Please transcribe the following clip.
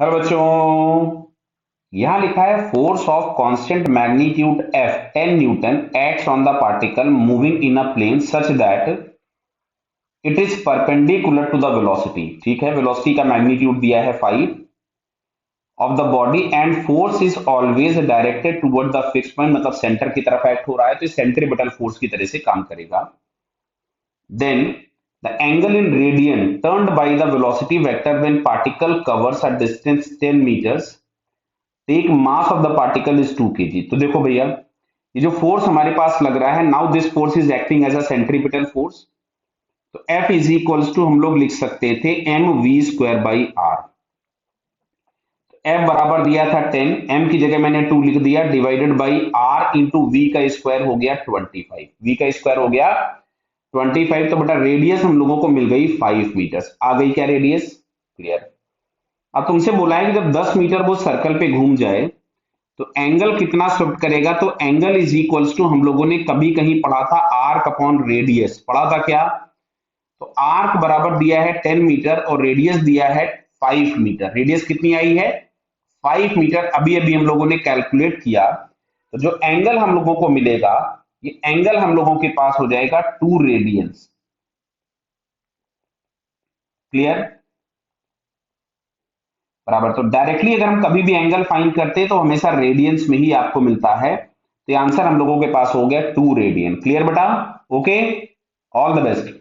Hello बच्चों, यहां लिखा है force of constant magnitude F 10 newton acts on the particle moving in a plane such that it is perpendicular to the velocity. ठीक है, velocity का magnitude दिया है 5 of the body and force is always directed toward the fix point, मतलब centre की तरफ act हो रहा है तो सेंट्रीपिटल फोर्स की तरह से काम करेगा। Then the angle in radian turned by the velocity vector when particle covers a distance 10 meters, take mass of the particle is 2 kg। तो देखो भैया, ये जो फोर्स हमारे पास लग रहा है, now this force is acting as a centripetal force. तो F इज इक्वल्स टू हम लोग लिख सकते थे M V square by R. F बराबर दिया था 10, m की जगह मैंने 2 लिख दिया, divided by r into V का स्क्वायर हो गया 25। वी का स्क्वायर हो गया 25। तो बेटा रेडियस हम लोगों को मिल गई 5 मीटर। आ गई क्या रेडियस? क्लियर। अब तुमसे बोला है कि जब 10 मीटर वो सर्कल पे घूम जाए तो एंगल कितना शिफ्ट करेगा। तो एंगल इज इक्वल्स टू हम लोगों ने कभी कहीं पढ़ा था आर्क अपॉन रेडियस, पढ़ा था क्या? तो आर्क बराबर दिया है 10 मीटर और रेडियस दिया है 5 मीटर। रेडियस कितनी आई है? 5 मीटर। अभी अभी हम लोगों ने कैलकुलेट किया तो जो एंगल हम लोगों को मिलेगा, ये एंगल हम लोगों के पास हो जाएगा 2 रेडियंस। क्लियर? बराबर। तो डायरेक्टली अगर हम कभी भी एंगल फाइंड करते हैं तो हमेशा रेडियंस में ही आपको मिलता है। तो आंसर हम लोगों के पास हो गया 2 रेडियन। क्लियर बेटा? Okay, all the best.